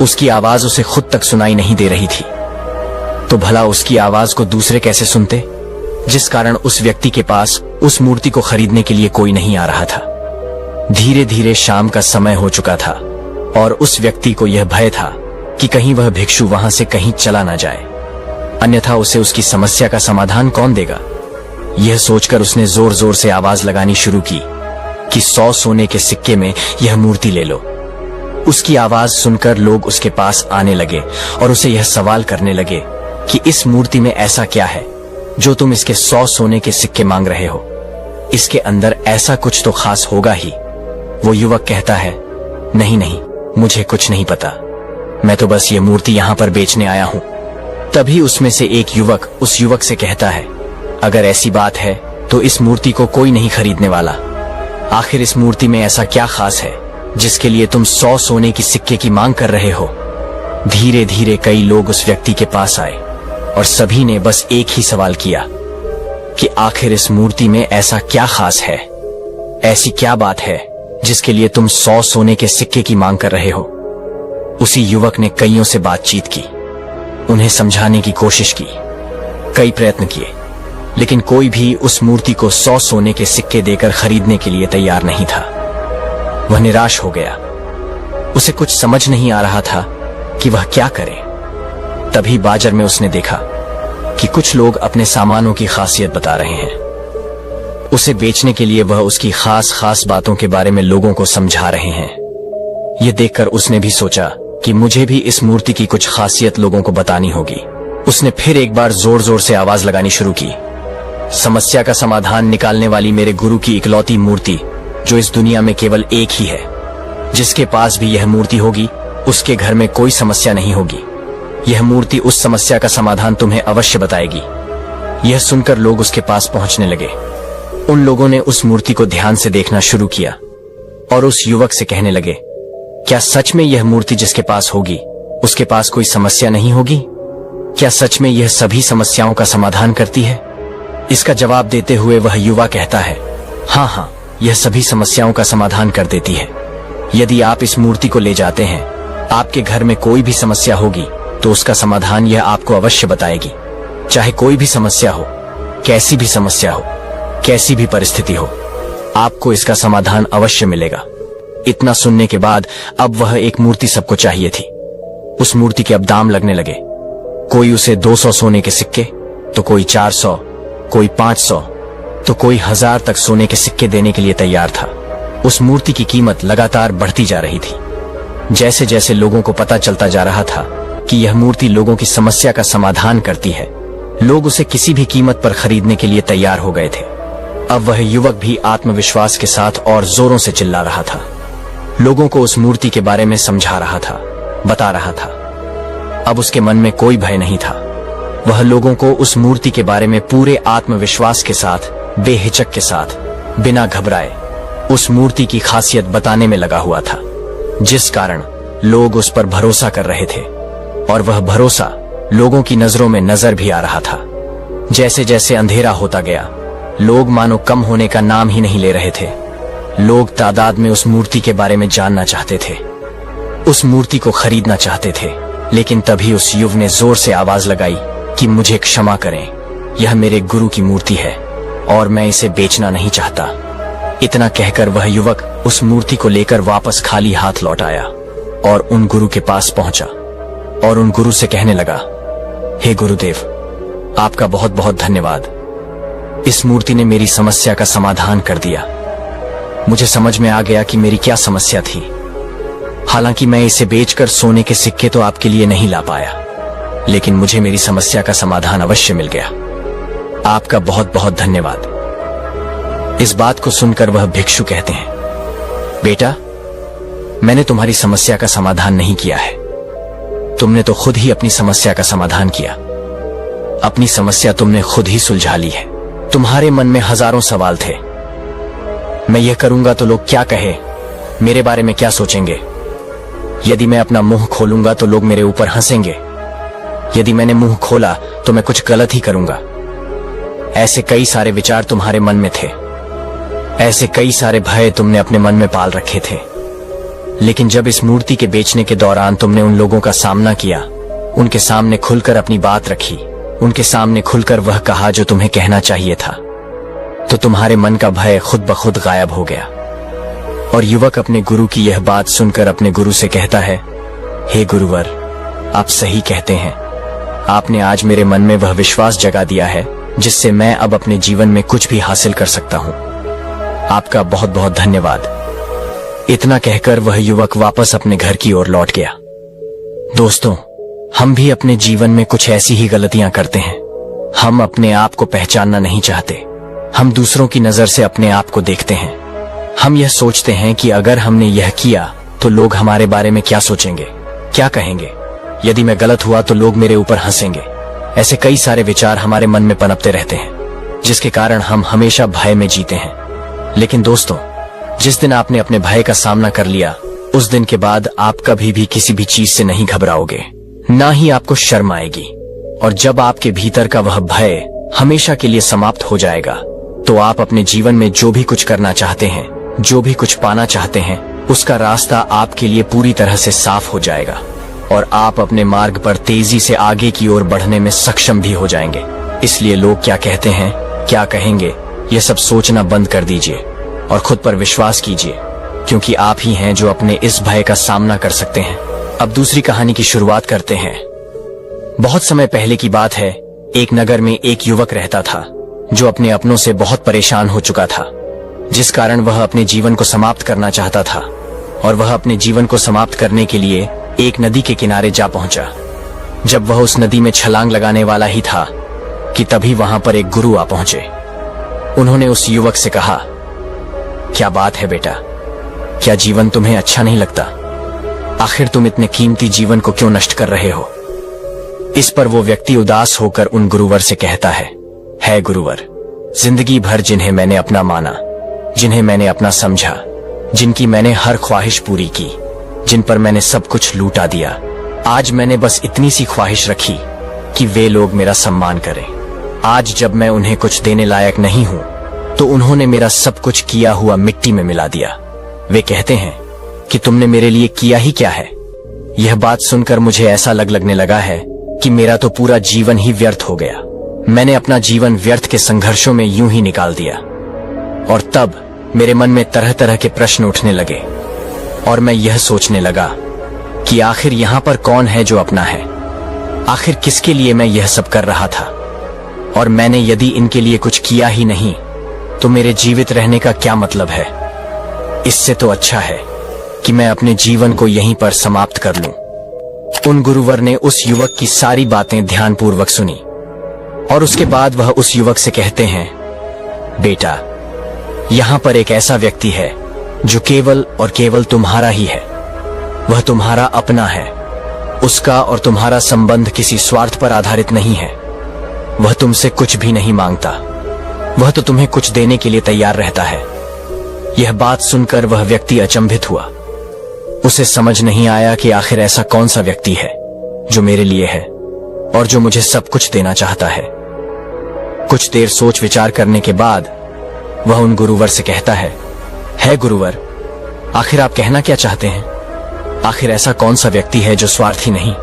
उसकी आवाज उसे खुद तक सुनाई नहीं दे रही थी। तो भला उसकी आवाज को दूसरे कैसे सुनते, जिस कारण उस व्यक्ति के पास उस मूर्ति को खरीदने के लिए कोई नहीं आ रहा था। धीरे धीरे शाम का समय हो चुका था और उस व्यक्ति को यह भय था कि कहीं वह भिक्षु वहां से कहीं चला ना जाए, अन्यथा उसे उसकी समस्या का समाधान कौन देगा। यह सोचकर उसने जोर जोर से आवाज लगानी शुरू की कि 100 सोने के सिक्के में यह मूर्ति ले लो। उसकी आवाज सुनकर लोग उसके पास आने लगे और उसे यह सवाल करने लगे कि इस मूर्ति में ऐसा क्या है जो तुम इसके 100 सोने के सिक्के मांग रहे हो। इसके अंदर ऐसा कुछ तो खास होगा ही। वो युवक कहता है, नहीं नहीं, मुझे कुछ नहीं पता, मैं तो बस ये मूर्ति यहाँ पर बेचने आया हूँ। तभी उसमें से एक युवक उस युवक से कहता है, अगर ऐसी बात है तो इस मूर्ति को कोई नहीं खरीदने वाला। आखिर इस मूर्ति में ऐसा क्या खास है जिसके लिए तुम 100 सोने की सिक्के की मांग कर रहे हो। धीरे धीरे कई लोग उस व्यक्ति के पास आए और सभी ने बस एक ही सवाल किया कि आखिर इस मूर्ति में ऐसा क्या खास है, ऐसी क्या बात है जिसके लिए तुम 100 सोने के सिक्के की मांग कर रहे हो। उसी युवक ने कईयों से बातचीत की, उन्हें समझाने की कोशिश की, कई प्रयत्न किए, लेकिन कोई भी उस मूर्ति को 100 सोने के सिक्के देकर खरीदने के लिए तैयार नहीं था। वह निराश हो गया। उसे कुछ समझ नहीं आ रहा था कि वह क्या करे। तभी बाजार में उसने देखा कि कुछ लोग अपने सामानों की खासियत बता रहे हैं। उसे बेचने के लिए वह उसकी खास खास बातों के बारे में लोगों को समझा रहे हैं। यह देखकर उसने भी सोचा कि मुझे भी इस मूर्ति की कुछ खासियत लोगों को बतानी होगी। उसने फिर एक बार जोर जोर से आवाज लगानी शुरू की, समस्या का समाधान निकालने वाली मेरे गुरु की इकलौती मूर्ति, जो इस दुनिया में केवल एक ही है, जिसके पास भी यह मूर्ति होगी उसके घर में कोई समस्या नहीं होगी। यह मूर्ति उस समस्या का समाधान तुम्हें अवश्य बताएगी। यह सुनकर लोग उसके पास पहुंचने लगे। उन लोगों ने उस मूर्ति को ध्यान से देखना शुरू किया और उस युवक से कहने लगे, क्या सच में यह मूर्ति जिसके पास होगी उसके पास कोई समस्या नहीं होगी? क्या सच में यह सभी समस्याओं का समाधान करती है? इसका जवाब देते हुए वह युवा कहता है, हाँ हाँ, यह सभी समस्याओं का समाधान कर देती है। यदि आप इस मूर्ति को ले जाते हैं, आपके घर में कोई भी समस्या होगी तो उसका समाधान यह आपको अवश्य बताएगी। चाहे कोई भी समस्या हो, कैसी भी समस्या हो, कैसी भी परिस्थिति हो, आपको इसका समाधान अवश्य मिलेगा। इतना सुनने के बाद अब वह एक मूर्ति सबको चाहिए थी। उस मूर्ति के अब दाम लगने लगे। कोई उसे 200 सोने के सिक्के, तो कोई 400, कोई 500, तो कोई 1000 तक सोने के सिक्के देने के लिए तैयार था। उस मूर्ति की कीमत लगातार बढ़ती जा रही थी। जैसे जैसे लोगों को पता चलता जा रहा था कि यह मूर्ति लोगों की समस्या का समाधान करती है, लोग उसे किसी भी कीमत पर खरीदने के लिए तैयार हो गए थे। अब वह युवक भी आत्मविश्वास के साथ और जोरों से चिल्ला रहा था। लोगों को उस मूर्ति के बारे में समझा रहा था, बता रहा था। अब उसके मन में कोई भय नहीं था। वह लोगों को उस मूर्ति के बारे में पूरे आत्मविश्वास के साथ, बेहिचक के साथ, बिना घबराए उस मूर्ति की खासियत बताने में लगा हुआ था, जिस कारण लोग उस पर भरोसा कर रहे थे। और वह भरोसा लोगों की नजरों में नजर भी आ रहा था। जैसे जैसे अंधेरा होता गया, लोग मानो कम होने का नाम ही नहीं ले रहे थे। लोग तादाद में उस मूर्ति के बारे में जानना चाहते थे, उस मूर्ति को खरीदना चाहते थे। लेकिन तभी उस युवक ने जोर से आवाज लगाई कि मुझे क्षमा करें, यह मेरे गुरु की मूर्ति है और मैं इसे बेचना नहीं चाहता। इतना कहकर वह युवक उस मूर्ति को लेकर वापस खाली हाथ लौट आया और उन गुरु के पास पहुंचा और उन गुरु से कहने लगा, हे गुरुदेव, आपका बहुत बहुत धन्यवाद। इस मूर्ति ने मेरी समस्या का समाधान कर दिया। मुझे समझ में आ गया कि मेरी क्या समस्या थी। हालांकि मैं इसे बेचकर सोने के सिक्के तो आपके लिए नहीं ला पाया, लेकिन मुझे मेरी समस्या का समाधान अवश्य मिल गया। आपका बहुत बहुत धन्यवाद। इस बात को सुनकर वह भिक्षु कहते हैं, बेटा, मैंने तुम्हारी समस्या का समाधान नहीं किया है। तुमने तो खुद ही अपनी समस्या का समाधान किया। अपनी समस्या तुमने खुद ही सुलझा ली है। तुम्हारे मन में हजारों सवाल थे। मैं यह करूंगा तो लोग क्या कहे, मेरे बारे में क्या सोचेंगे। यदि मैं अपना मुंह खोलूंगा तो लोग मेरे ऊपर हंसेंगे। यदि मैंने मुंह खोला तो मैं कुछ गलत ही करूंगा। ऐसे कई सारे विचार तुम्हारे मन में थे। ऐसे कई सारे भय तुमने अपने मन में पाल रखे थे। लेकिन जब इस मूर्ति के बेचने के दौरान तुमने उन लोगों का सामना किया, उनके सामने खुलकर अपनी बात रखी, उनके सामने खुलकर वह कहा जो तुम्हें कहना चाहिए था, तो तुम्हारे मन का भय खुद ब खुद गायब हो गया। और युवक अपने गुरु की यह बात सुनकर अपने गुरु से कहता है, हे गुरुवर, आप सही कहते हैं। आपने आज मेरे मन में वह विश्वास जगा दिया है जिससे मैं अब अपने जीवन में कुछ भी हासिल कर सकता हूं। आपका बहुत बहुत धन्यवाद। इतना कहकर वह युवक वापस अपने घर की ओर लौट गया। दोस्तों, हम भी अपने जीवन में कुछ ऐसी ही गलतियां करते हैं। हम अपने आप को पहचानना नहीं चाहते। हम दूसरों की नजर से अपने आप को देखते हैं। हम यह सोचते हैं कि अगर हमने यह किया तो लोग हमारे बारे में क्या सोचेंगे, क्या कहेंगे। यदि मैं गलत हुआ तो लोग मेरे ऊपर हंसेंगे। ऐसे कई सारे विचार हमारे मन में पनपते रहते हैं, जिसके कारण हम हमेशा भय में जीते हैं। लेकिन दोस्तों, जिस दिन आपने अपने भय का सामना कर लिया, उस दिन के बाद आप कभी भी किसी भी चीज से नहीं घबराओगे, ना ही आपको शर्म आएगी। और जब आपके भीतर का वह भय हमेशा के लिए समाप्त हो जाएगा, तो आप अपने जीवन में जो भी कुछ करना चाहते हैं, जो भी कुछ पाना चाहते हैं, उसका रास्ता आपके लिए पूरी तरह से साफ हो जाएगा और आप अपने मार्ग पर तेजी से आगे की ओर बढ़ने में सक्षम भी हो जाएंगे। इसलिए लोग क्या कहते हैं, क्या कहेंगे, यह सब सोचना बंद कर दीजिए और खुद पर विश्वास कीजिए, क्योंकि आप ही हैं जो अपने इस भय का सामना कर सकते हैं। अब दूसरी कहानी की शुरुआत करते हैं। बहुत समय पहले की बात है। एक नगर में एक युवक रहता था जो अपने अपनों से बहुत परेशान हो चुका था, जिस कारण वह अपने जीवन को समाप्त करना चाहता था। और वह अपने जीवन को समाप्त करने के लिए एक नदी के किनारे जा पहुंचा। जब वह उस नदी में छलांग लगाने वाला ही था कि तभी वहां पर एक गुरु आ पहुंचे। उन्होंने उस युवक से कहा, क्या बात है बेटा, क्या जीवन तुम्हें अच्छा नहीं लगता? आखिर तुम इतने कीमती जीवन को क्यों नष्ट कर रहे हो? इस पर वो व्यक्ति उदास होकर उन गुरुवर से कहता है गुरुवर, जिंदगी भर जिन्हें मैंने अपना माना, जिन्हें मैंने अपना समझा, जिनकी मैंने हर ख्वाहिश पूरी की, जिन पर मैंने सब कुछ लूटा दिया, आज मैंने बस इतनी सी ख्वाहिश रखी कि वे लोग मेरा सम्मान करें। आज जब मैं उन्हें कुछ देने लायक नहीं हूं, तो उन्होंने मेरा सब कुछ किया हुआ मिट्टी में मिला दिया। वे कहते हैं कि तुमने मेरे लिए किया ही क्या है। यह बात सुनकर मुझे ऐसा लगने लगा है कि मेरा तो पूरा जीवन ही व्यर्थ हो गया। मैंने अपना जीवन व्यर्थ के संघर्षों में यूं ही निकाल दिया। और तब मेरे मन में तरह तरह के प्रश्न उठने लगे और मैं यह सोचने लगा कि आखिर यहाँ पर कौन है जो अपना है। आखिर किसके लिए मैं यह सब कर रहा था, और मैंने यदि इनके लिए कुछ किया ही नहीं तो मेरे जीवित रहने का क्या मतलब है। इससे तो अच्छा है कि मैं अपने जीवन को यहीं पर समाप्त कर लूं। उन गुरुवर ने उस युवक की सारी बातें ध्यानपूर्वक सुनी और उसके बाद वह उस युवक से कहते हैं, बेटा, यहाँ पर एक ऐसा व्यक्ति है जो केवल और केवल तुम्हारा ही है। वह तुम्हारा अपना है। उसका और तुम्हारा संबंध किसी स्वार्थ पर आधारित नहीं है। वह तुमसे कुछ भी नहीं मांगता। वह तो तुम्हें कुछ देने के लिए तैयार रहता है। यह बात सुनकर वह व्यक्ति अचंभित हुआ। उसे समझ नहीं आया कि आखिर ऐसा कौन सा व्यक्ति है जो मेरे लिए है और जो मुझे सब कुछ देना चाहता है। कुछ देर सोच विचार करने के बाद वह उन गुरुवर से कहता है गुरुवर, आखिर आप कहना क्या चाहते हैं? आखिर ऐसा कौन सा व्यक्ति है जो स्वार्थी नहीं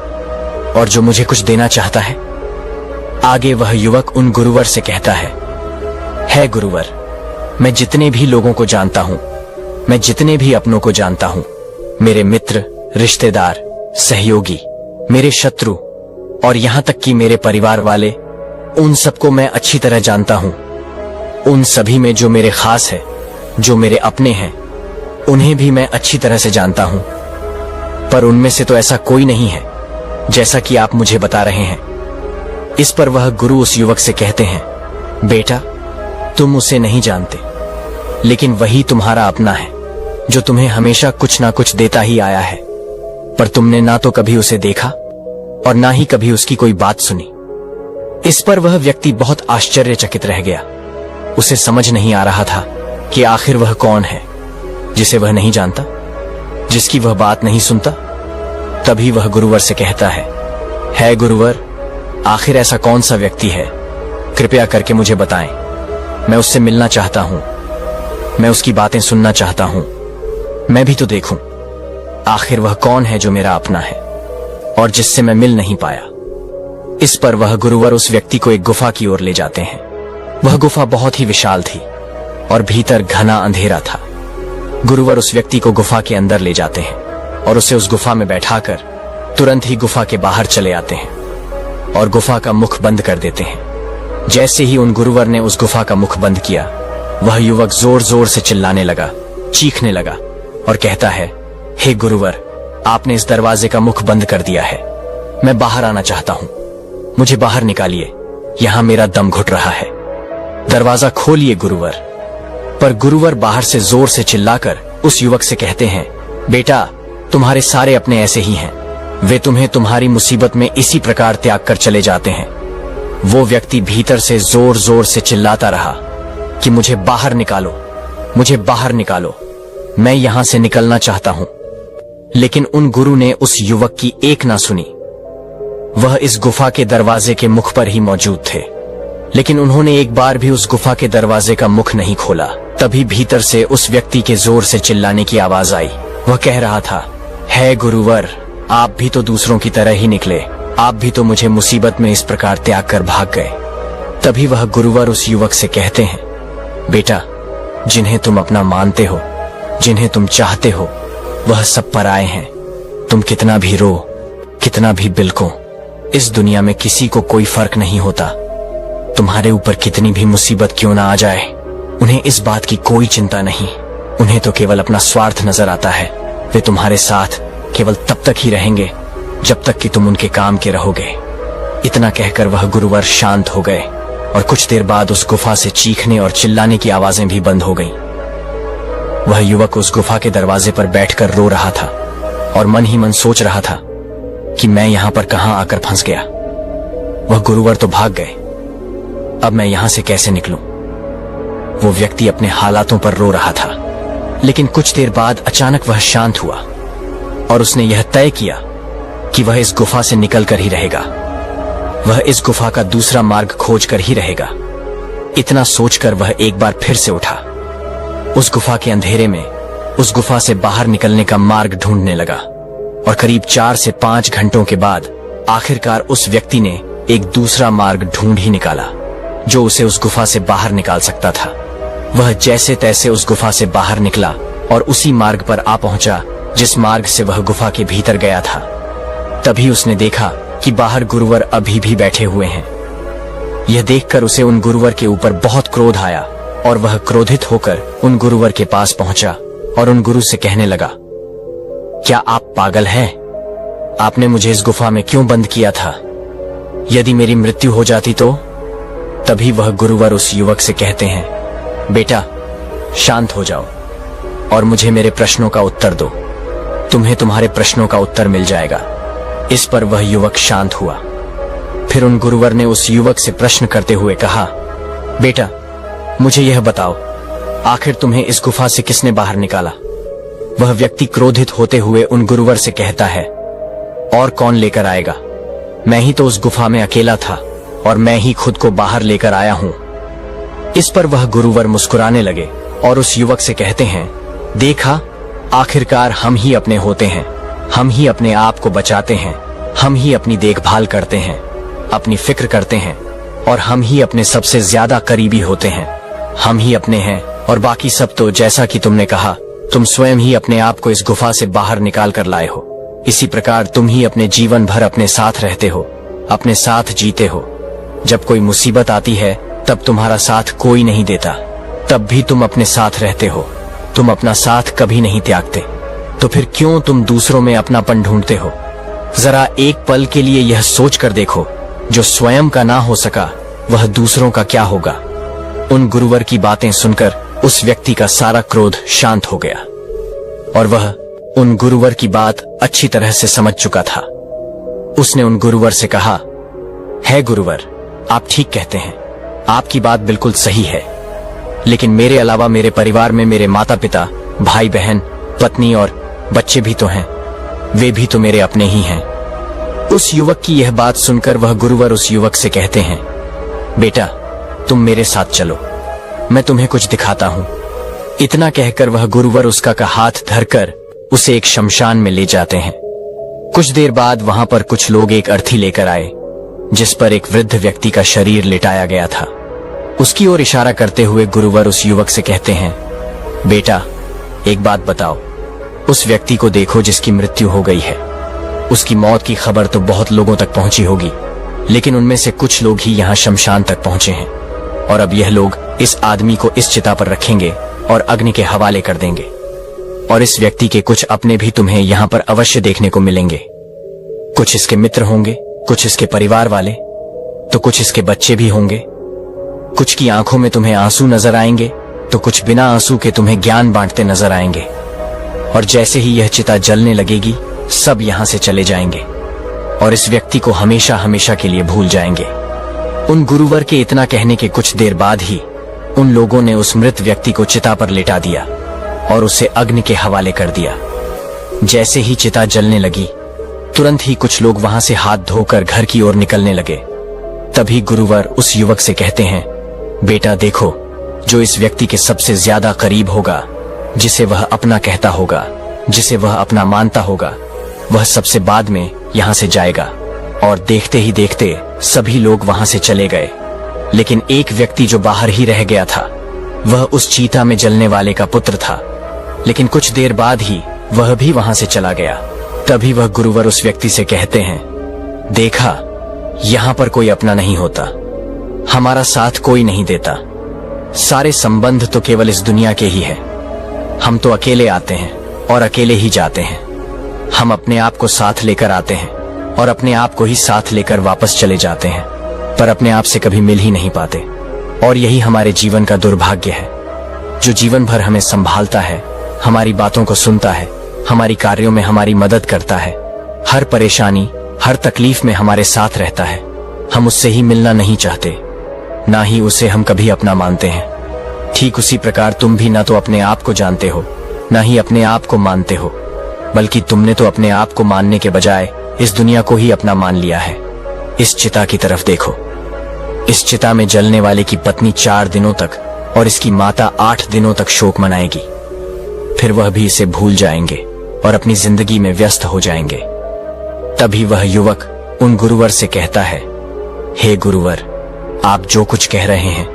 और जो मुझे कुछ देना चाहता है? आगे वह युवक उन गुरुवर से कहता है गुरुवर, मैं जितने भी लोगों को जानता हूं, मैं जितने भी अपनों को जानता हूं, मेरे मित्र, रिश्तेदार, सहयोगी, मेरे शत्रु और यहां तक कि मेरे परिवार वाले, उन सबको मैं अच्छी तरह जानता हूं। उन सभी में जो मेरे खास है, जो मेरे अपने हैं, उन्हें भी मैं अच्छी तरह से जानता हूं। पर उनमें से तो ऐसा कोई नहीं है जैसा कि आप मुझे बता रहे हैं। इस पर वह गुरु उस युवक से कहते हैं, बेटा, तुम उसे नहीं जानते, लेकिन वही तुम्हारा अपना है जो तुम्हें हमेशा कुछ ना कुछ देता ही आया है। पर तुमने ना तो कभी उसे देखा और ना ही कभी उसकी कोई बात सुनी। इस पर वह व्यक्ति बहुत आश्चर्यचकित रह गया। उसे समझ नहीं आ रहा था कि आखिर वह कौन है जिसे वह नहीं जानता, जिसकी वह बात नहीं सुनता। तभी वह गुरुवर से कहता है गुरुवर, आखिर ऐसा कौन सा व्यक्ति है? कृपया करके मुझे बताएं। मैं उससे मिलना चाहता हूं। मैं उसकी बातें सुनना चाहता हूं। मैं भी तो देखूं आखिर वह कौन है जो मेरा अपना है और जिससे मैं मिल नहीं पाया। इस पर वह गुरुवर उस व्यक्ति को एक गुफा की ओर ले जाते हैं। वह गुफा बहुत ही विशाल थी और भीतर घना अंधेरा था। गुरुवर उस व्यक्ति को गुफा के अंदर ले जाते हैं और उसे उस गुफा में बैठाकर तुरंत ही गुफा के बाहर चले आते हैं और गुफा का मुख बंद कर देते हैं। जैसे ही उन गुरुवर ने उस गुफा का मुख बंद किया, वह युवक जोर जोर से चिल्लाने लगा, चीखने लगा और कहता है, हे गुरुवर, आपने इस दरवाजे का मुख बंद कर दिया है। मैं बाहर आना चाहता हूं। मुझे बाहर निकालिए। यहां मेरा दम घुट रहा है। दरवाजा खोलिए गुरुवर। पर गुरुवर बाहर से जोर से चिल्लाकर उस युवक से कहते हैं, बेटा, तुम्हारे सारे अपने ऐसे ही हैं। वे तुम्हें तुम्हारी मुसीबत में इसी प्रकार त्याग कर चले जाते हैं। वो व्यक्ति भीतर से जोर जोर से चिल्लाता रहा कि मुझे बाहर निकालो, मुझे बाहर निकालो, मैं यहां से निकलना चाहता हूं। लेकिन उन गुरु ने उस युवक की एक ना सुनी। वह इस गुफा के दरवाजे के मुख पर ही मौजूद थे, लेकिन उन्होंने एक बार भी उस गुफा के दरवाजे का मुख नहीं खोला। तभी भीतर से उस व्यक्ति के जोर से चिल्लाने की आवाज आई। वह कह रहा था, है गुरुवर, आप भी तो दूसरों की तरह ही निकले। आप भी तो मुझे मुसीबत में इस प्रकार त्याग कर भाग गए। तभी वह गुरुवर उस युवक से कहते हैं, बेटा, जिन्हें तुम अपना मानते हो, जिन्हें तुम चाहते हो, वह सब पराये हैं। तुम कितना भी रो, कितना भी बिलको, इस दुनिया में किसी को कोई फर्क नहीं होता। तुम्हारे ऊपर कितनी भी मुसीबत क्यों ना आ जाए, उन्हें इस बात की कोई चिंता नहीं। उन्हें तो केवल अपना स्वार्थ नजर आता है। वे तुम्हारे साथ केवल तब तक ही रहेंगे जब तक कि तुम उनके काम के रहोगे। इतना कहकर वह गुरुवर शांत हो गए और कुछ देर बाद उस गुफा से चीखने और चिल्लाने की आवाजें भी बंद हो गईं। वह युवक उस गुफा के दरवाजे पर बैठकर रो रहा था और मन ही मन सोच रहा था कि मैं यहां पर कहां आकर फंस गया। वह गुरुवर तो भाग गए, अब मैं यहां से कैसे निकलूं? वो व्यक्ति अपने हालातों पर रो रहा था, लेकिन कुछ देर बाद अचानक वह शांत हुआ और उसने यह तय किया कि वह इस गुफा से निकलकर ही रहेगा। वह इस गुफा का दूसरा मार्ग खोज कर ही रहेगा। इतना सोचकर वह एक बार फिर से उठा। उस गुफा के अंधेरे में उस गुफा से बाहर निकलने का मार्ग ढूंढने लगा और करीब 4 से 5 घंटों के बाद आखिरकार उस व्यक्ति ने एक दूसरा मार्ग ढूंढ ही निकाला जो उसे उस गुफा से बाहर निकाल सकता था। वह जैसे तैसे उस गुफा से बाहर निकला और उसी मार्ग पर आ पहुंचा जिस मार्ग से वह गुफा के भीतर गया था। तभी उसने देखा कि बाहर गुरुवर अभी भी बैठे हुए हैं। यह देखकर उसे उन गुरुवर के ऊपर बहुत क्रोध आया और वह क्रोधित होकर उन गुरुवर के पास पहुंचा और उन गुरु से कहने लगा, क्या आप पागल हैं? आपने मुझे इस गुफा में क्यों बंद किया था? यदि मेरी मृत्यु हो जाती तो? तभी वह गुरुवर उस युवक से कहते हैं, बेटा शांत हो जाओ और मुझे मेरे प्रश्नों का उत्तर दो। तुम्हें तुम्हारे प्रश्नों का उत्तर मिल जाएगा। इस पर वह युवक शांत हुआ। फिर उन गुरुवर ने उस युवक से प्रश्न करते हुए कहा, बेटा मुझे यह बताओ, आखिर तुम्हें इस गुफा से किसने बाहर निकाला? वह व्यक्ति क्रोधित होते हुए उन गुरुवर से कहता है, और कौन लेकर आएगा? मैं ही तो उस गुफा में अकेला था और मैं ही खुद को बाहर लेकर आया हूं। इस पर वह गुरुवर मुस्कुराने लगे और उस युवक से कहते हैं, देखा, आखिरकार हम ही अपने होते हैं, हम ही अपने आप को बचाते हैं, हम ही अपनी देखभाल करते हैं, अपनी फिक्र करते हैं और हम ही अपने सबसे ज्यादा करीबी होते हैं। हम ही अपने हैं और बाकी सब तो जैसा कि तुमने कहा, तुम स्वयं ही अपने आप को इस गुफा से बाहर निकाल कर लाए हो। इसी प्रकार तुम ही अपने जीवन भर अपने साथ रहते हो, अपने साथ जीते हो। जब कोई मुसीबत आती है तब तुम्हारा साथ कोई नहीं देता, तब भी तुम अपने साथ रहते हो। तुम अपना साथ कभी नहीं त्यागते, तो फिर क्यों तुम दूसरों में अपनापन ढूंढते हो? जरा एक पल के लिए यह सोच कर देखो, जो स्वयं का ना हो सका वह दूसरों का क्या होगा? उन गुरुवर की बातें सुनकर उस व्यक्ति का सारा क्रोध शांत हो गया और वह उन गुरुवर की बात अच्छी तरह से समझ चुका था। उसने उन गुरुवर से कहा, है गुरुवर, आप ठीक कहते हैं, आपकी बात बिल्कुल सही है, लेकिन मेरे अलावा मेरे परिवार में मेरे माता पिता, भाई बहन, पत्नी और बच्चे भी तो हैं, वे भी तो मेरे अपने ही हैं। उस युवक की यह बात सुनकर वह गुरुवर उस युवक से कहते हैं, बेटा तुम मेरे साथ चलो, मैं तुम्हें कुछ दिखाता हूं। इतना कहकर वह गुरुवर उसका का हाथ धरकर उसे एक शमशान में ले जाते हैं। कुछ देर बाद वहां पर कुछ लोग एक अर्थी लेकर आए जिस पर एक वृद्ध व्यक्ति का शरीर लिटाया गया था। उसकी ओर इशारा करते हुए गुरुवर उस युवक से कहते हैं, बेटा एक बात बताओ, उस व्यक्ति को देखो जिसकी मृत्यु हो गई है। उसकी मौत की खबर तो बहुत लोगों तक पहुंची होगी, लेकिन उनमें से कुछ लोग ही यहाँ शमशान तक पहुंचे हैं और अब यह लोग इस आदमी को इस चिता पर रखेंगे और अग्नि के हवाले कर देंगे। और इस व्यक्ति के कुछ अपने भी तुम्हें यहाँ पर अवश्य देखने को मिलेंगे। कुछ इसके मित्र होंगे, कुछ इसके परिवार वाले, तो कुछ इसके बच्चे भी होंगे। कुछ की आंखों में तुम्हें आंसू नजर आएंगे, तो कुछ बिना आंसू के तुम्हें ज्ञान बांटते नजर आएंगे। और जैसे ही यह चिता जलने लगेगी, सब यहाँ से चले जाएंगे और इस व्यक्ति को हमेशा हमेशा के लिए भूल जाएंगे। उन गुरुवर के इतना कहने के कुछ देर बाद ही उन लोगों ने उस मृत व्यक्ति को चिता पर लिटा दिया और उसे अग्नि के हवाले कर दिया। जैसे ही चिता जलने लगी, तुरंत ही कुछ लोग वहां से हाथ धोकर घर की ओर निकलने लगे। तभी गुरुवर उस युवक से कहते हैं, बेटा देखो, जो इस व्यक्ति के सबसे ज्यादा करीब होगा, जिसे वह अपना कहता होगा, जिसे वह अपना मानता होगा, वह सबसे बाद में यहाँ से जाएगा। और देखते ही देखते सभी लोग वहां से चले गए, लेकिन एक व्यक्ति जो बाहर ही रह गया था, वह उस चीता में जलने वाले का पुत्र था। लेकिन कुछ देर बाद ही वह भी वहां से चला गया। तभी वह गुरुवर उस व्यक्ति से कहते हैं, देखा, यहाँ पर कोई अपना नहीं होता, हमारा साथ कोई नहीं देता, सारे संबंध तो केवल इस दुनिया के ही है। हम तो अकेले आते हैं और अकेले ही जाते हैं। हम अपने आप को साथ लेकर आते हैं और अपने आप को ही साथ लेकर वापस चले जाते हैं, पर अपने आप से कभी मिल ही नहीं पाते। और यही हमारे जीवन का दुर्भाग्य है। जो जीवन भर हमें संभालता है, हमारी बातों को सुनता है, हमारी कार्यों में हमारी मदद करता है, हर परेशानी, हर तकलीफ में हमारे साथ रहता है, हम उससे ही मिलना नहीं चाहते, ना ही उसे हम कभी अपना मानते हैं। ठीक उसी प्रकार तुम भी ना तो अपने आप को जानते हो, ना ही अपने आप को मानते हो, बल्कि तुमने तो अपने आप को मानने के बजाय इस दुनिया को ही अपना मान लिया है। इस चिता की तरफ देखो, इस चिता में जलने वाले की पत्नी 4 दिनों तक और इसकी माता 8 दिनों तक शोक मनाएगी, फिर वह भी इसे भूल जाएंगे और अपनी जिंदगी में व्यस्त हो जाएंगे। तभी वह युवक उन गुरुवर से कहता है, हे गुरुवर, आप जो कुछ कह रहे हैं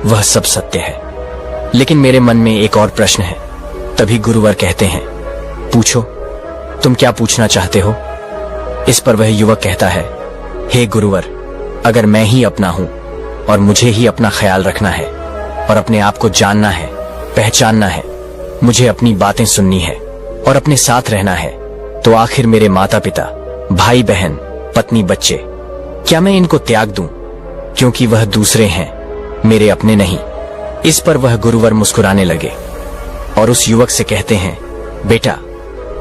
वह सब सत्य है, लेकिन मेरे मन में एक और प्रश्न है। तभी गुरुवर कहते हैं, पूछो, तुम क्या पूछना चाहते हो? इस पर वह युवक कहता है, हे गुरुवर, अगर मैं ही अपना हूं और मुझे ही अपना ख्याल रखना है और अपने आप को जानना है, पहचानना है, मुझे अपनी बातें सुननी है और अपने साथ रहना है, तो आखिर मेरे माता पिता, भाई बहन, पत्नी, बच्चे, क्या मैं इनको त्याग दूं क्योंकि वह दूसरे हैं, मेरे अपने नहीं? इस पर वह गुरुवर मुस्कुराने लगे और उस युवक से कहते हैं, बेटा,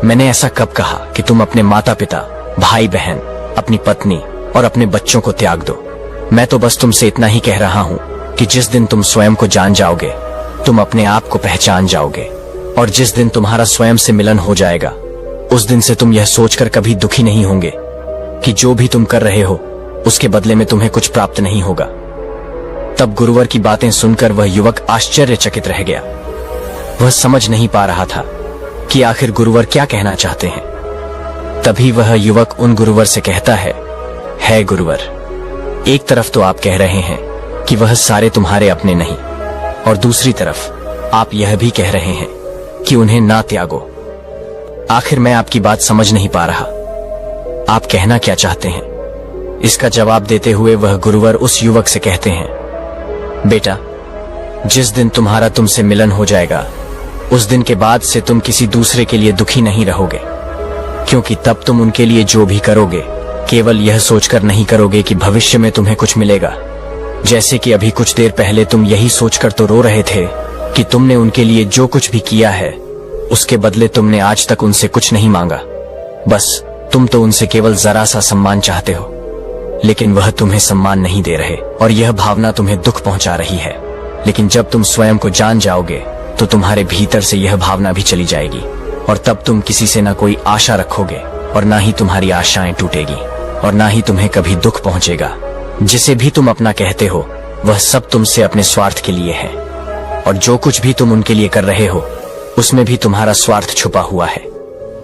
मैंने ऐसा कब कहा कि तुम अपने माता पिता, भाई बहन, अपनी पत्नी और अपने बच्चों को त्याग दो? मैं तो बस तुमसे इतना ही कह रहा हूं कि जिस दिन तुम स्वयं को जान जाओगे, तुम अपने आप को पहचान जाओगे, और जिस दिन तुम्हारा स्वयं से मिलन हो जाएगा, उस दिन से तुम यह सोचकर कभी दुखी नहीं होंगे कि जो भी तुम कर रहे हो उसके बदले में तुम्हें कुछ प्राप्त नहीं होगा। तब गुरुवर की बातें सुनकर वह युवक आश्चर्यचकित रह गया। वह समझ नहीं पा रहा था कि आखिर गुरुवर क्या कहना चाहते हैं। तभी वह युवक उन गुरुवर से कहता है गुरुवर, एक तरफ तो आप कह रहे हैं कि वह सारे तुम्हारे अपने नहीं, और दूसरी तरफ आप यह भी कह रहे हैं कि उन्हें ना त्यागो। आखिर मैं आपकी बात समझ नहीं पा रहा, आप कहना क्या चाहते हैं? इसका जवाब देते हुए वह गुरुवर उस युवक से कहते हैं, बेटा, जिस दिन तुम्हारा तुमसे मिलन हो जाएगा, उस दिन के बाद से तुम किसी दूसरे के लिए दुखी नहीं रहोगे, क्योंकि तब तुम उनके लिए जो भी करोगे केवल यह सोचकर नहीं करोगे कि भविष्य में तुम्हें कुछ मिलेगा। जैसे कि अभी कुछ देर पहले तुम यही सोचकर तो रो रहे थे कि तुमने उनके लिए जो कुछ भी किया है उसके बदले तुमने आज तक उनसे कुछ नहीं मांगा। बस तुम तो उनसे केवल जरा सा सम्मान चाहते हो, लेकिन वह तुम्हें सम्मान नहीं दे रहे और यह भावना तुम्हें दुख पहुंचा रही है। लेकिन जब तुम स्वयं को जान जाओगे तो तुम्हारे भीतर से यह भावना भी चली जाएगी, और तब तुम किसी से ना कोई आशा रखोगे और ना ही तुम्हारी आशाएं टूटेगी, और ना ही तुम्हें कभी दुख पहुंचेगा। जिसे भी तुम अपना कहते हो वह सब तुमसे अपने स्वार्थ के लिए है, और जो कुछ भी तुम उनके लिए कर रहे हो उसमें भी तुम्हारा स्वार्थ छुपा हुआ है,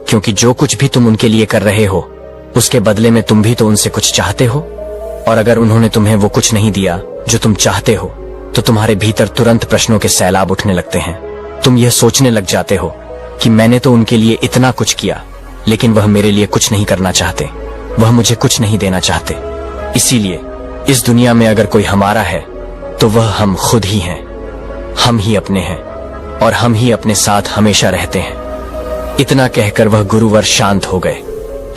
क्योंकि जो कुछ भी तुम उनके लिए कर रहे हो उसके बदले में तुम भी तो उनसे कुछ चाहते हो, और अगर उन्होंने तुम्हें वो कुछ नहीं दिया जो तुम चाहते हो तो तुम्हारे भीतर तुरंत प्रश्नों के सैलाब उठने लगते हैं। तुम यह सोचने लग जाते हो कि मैंने तो उनके लिए इतना कुछ किया, लेकिन वह मेरे लिए कुछ नहीं करना चाहते, वह मुझे कुछ नहीं देना चाहते। इसीलिए इस दुनिया में अगर कोई हमारा है तो वह हम खुद ही हैं, हम ही अपने हैं और हम ही अपने साथ हमेशा रहते हैं। इतना कहकर वह गुरुवर शांत हो गए,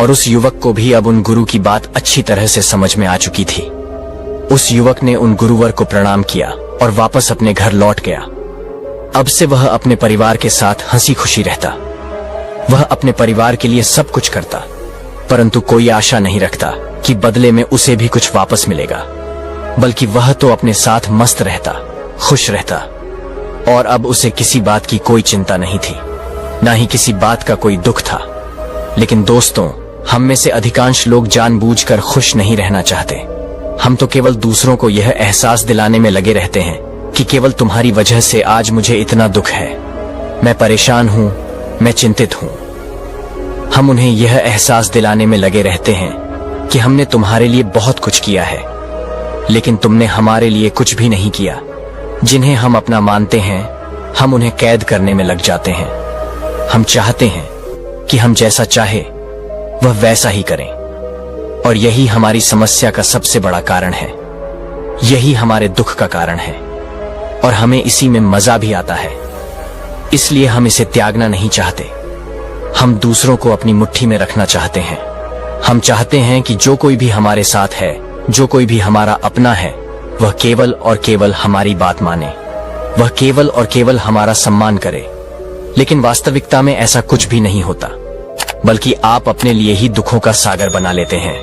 और उस युवक को भी अब उन गुरु की बात अच्छी तरह से समझ में आ चुकी थी। उस युवक ने उन गुरुवर को प्रणाम किया और वापस अपने घर लौट गया। अब से वह अपने परिवार के साथ हंसी खुशी रहता। वह अपने परिवार के लिए सब कुछ करता, परंतु कोई आशा नहीं रखता कि बदले में उसे भी कुछ वापस मिलेगा, बल्कि वह तो अपने साथ मस्त रहता, खुश रहता, और अब उसे किसी बात की कोई चिंता नहीं थी, ना ही किसी बात का कोई दुख था। लेकिन दोस्तों, हम में से अधिकांश लोग जानबूझकर खुश नहीं रहना चाहते। हम तो केवल दूसरों को यह एहसास दिलाने में लगे रहते हैं कि केवल तुम्हारी वजह से आज मुझे इतना दुख है, मैं परेशान हूं, मैं चिंतित हूं। हम उन्हें यह एहसास दिलाने में लगे रहते हैं कि हमने तुम्हारे लिए बहुत कुछ किया है, लेकिन तुमने हमारे लिए कुछ भी नहीं किया। जिन्हें हम अपना मानते हैं, हम उन्हें कैद करने में लग जाते हैं। हम चाहते हैं कि हम जैसा चाहे वह वैसा ही करें, और यही हमारी समस्या का सबसे बड़ा कारण है, यही हमारे दुख का कारण है, और हमें इसी में मजा भी आता है। इसलिए हम इसे त्यागना नहीं चाहते। हम दूसरों को अपनी मुट्ठी में रखना चाहते हैं। हम चाहते हैं कि जो कोई भी हमारे साथ है, जो कोई भी हमारा अपना है, वह केवल और केवल हमारी बात माने, वह केवल और केवल हमारा सम्मान करे। लेकिन वास्तविकता में ऐसा कुछ भी नहीं होता, बल्कि आप अपने लिए ही दुखों का सागर बना लेते हैं।